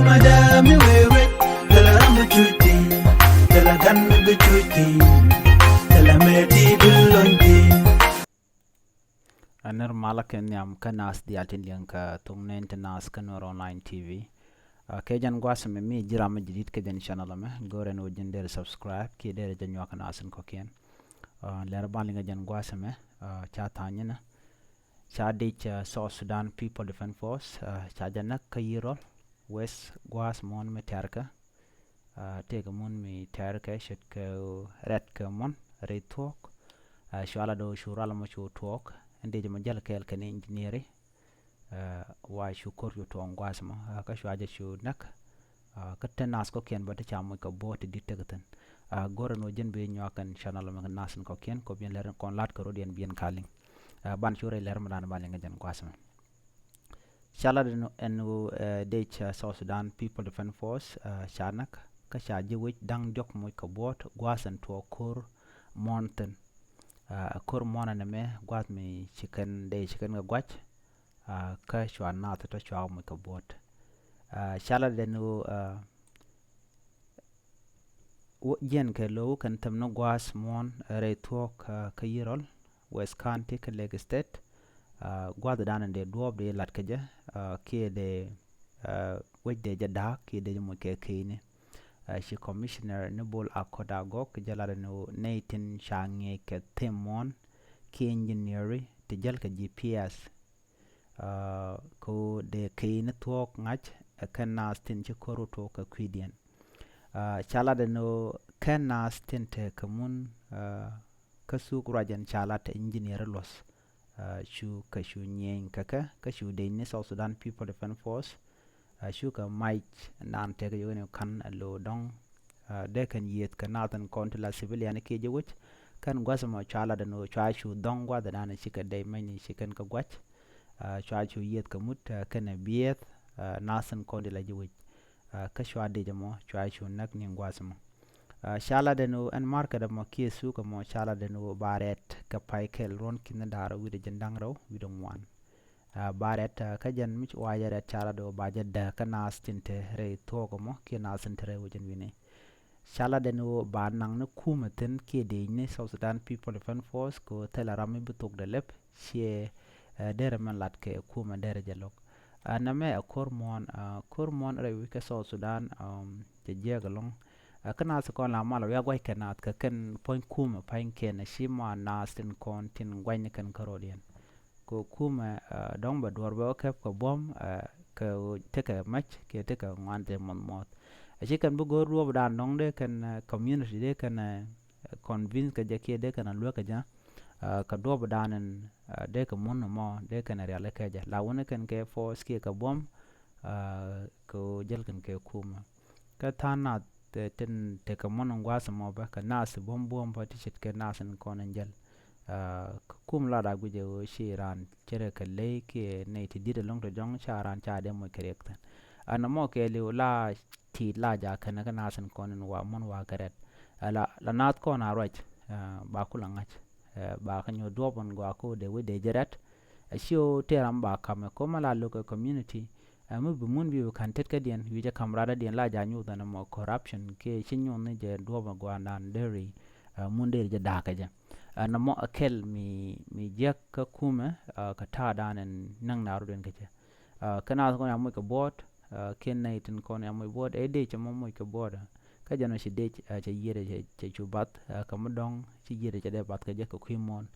kumadami wewe tala rambu chuti tala ganmi bichuti tala meti bulonti أنا مالك إني أم كناس ديالتين لينك تونين تناس كنور أونلاين تي في كيجان قاسم مي جرام جديد كجان شانل ما غورن وجن دير سبسكرايب كي دير جنوا كناسن كوكين لربان لينك جان قاسم تانينا ديش سو سودان People Defense Force جانا كيرول ويس قاس مون متاركة تيك مون متاركة شتك رد كمون ريتوك شو على دو شو على ما شو توك inde jama jala kel kan engineer wa shu kor yu to ngwasma ka shu aja shu nak ka tenas ko ken bata chamu ka bot di tegatan gora no jen be nyakan channel ma nasen ko ken ko bien ler kon lat ko rodien bien kaling ban shure ler ma dan balen jen ngwasma shala no en de South Sudan People Defense Force shanak ka shaje wi dang jok mo ka bot gwasan to kor mountain kor mona na me gwat mi chicken ga gwach ka shwa na to shwa mo ka bot shala de no yen ke lo kan tam no gwas mon re talk ka yirol West County ka Lagos State gwat dan de dob de lat ka je ke de wejde jada ke de mo ke kine she commissioner Nibol Akodago kjalala no Nathan Shange ke Temon ki engineering te jal ka GPS ko de kine talk ngach kana stin che koru to ka kwidian chala de no kana stin te kamun ka su kurajan chala te engineer los shu ka shu nyen ka shu de ni South Sudan People Defense Force shuka mike nan tege yone kan lo dong de kan yet kanatan kontla civilian ke je wich kan gwasama chala da no chachu dong gwa da nan shika dai mani shikan ka gwach chachu yet ka mut kana biet nasan kontla je wich ka shwa de jamo chachu nak ni gwasama chala da no an marka da mo ke suka mo chala da no baret ka paikel ron kin dara wi de jandang raw wi dong wan baret kajan mich wajara chala do bajada kana stinte re togo mo ke na sentre wujin wini chala de no ba nang no kumaten ke de ne South Sudan People Defense Force ko telarami butuk de lep she dere man lat ke kuma dere jalok na me kormon re wika South Sudan je jegalong kana se kon la mala ya gwai kana ka ken point kuma pain ken shima na stin kon tin gwai kan karodian ko kuma dong ba dorba ka ko bom ka teka match ke teka ngante mot aji kan bu gor ruob dan dong de kan community de kan convince ka je ke de kan lo ka ja ka dob danen de ka mon mo de kan real ka ja la wona kan ke force ke ka bom ko jel kan ke kuma ka tana ten te ka mon ngwasa mo ba ka nas bom pa ti chit ke nasen konen jel kum la da guje o shiran chere kalle ke ne ti dire long to jong charan cha de mo correct ana mo ke le la ti la ja kana kana san konen wa mon wa karet la nat ko na roj ba kula ngach ba kanyo dobon go ko de we de jeret shio teram ba kam ko mala local community mu bu mun bi kan tet ka dien wi ja kamrada dien la ja nyu da mo corruption ke shinyo ne je dobon go nan deri mun de je da ka ja na mo akel mi jek ka kuma ka ta danen nang naru den kace kana ko ya mo ka bot ken naitin ko ya mo bot e de chamo mo ka bot ka jano shi de che yere che chubat ka mo dong chi yere che de bat ka je ko khimon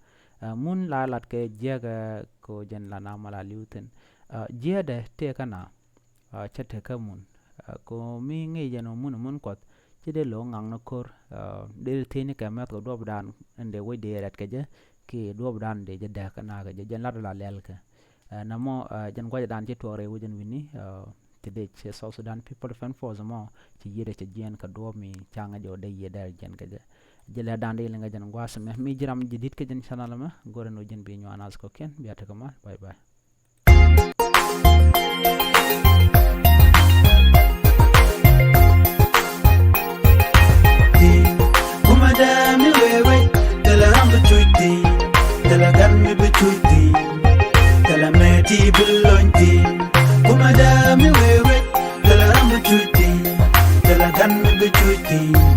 mun la lat ke jega ko jen la na mala liuten jede te kana che te ka mun ko mi ngi jano mun ko de lo ngang no kor de tini ka mat ko dob dan ende we de rat ka je ki dob dan de je da kana ga je jan la lel ka na mo jan ko dan je to re wujin wini te de che South Sudan People Defense Force mo ci yede ci jen ka do mi changa jo de ye der jen ka je la dan de nga jan gwasa mi jiram jidit ka jen channel ma gore no jen bi ñu anas ko ken biata ka ma bye bye kumadami wewe tala rambu chuti tala ganmi bichuti tala meti bulonti kumadami wewe tala rambu chuiti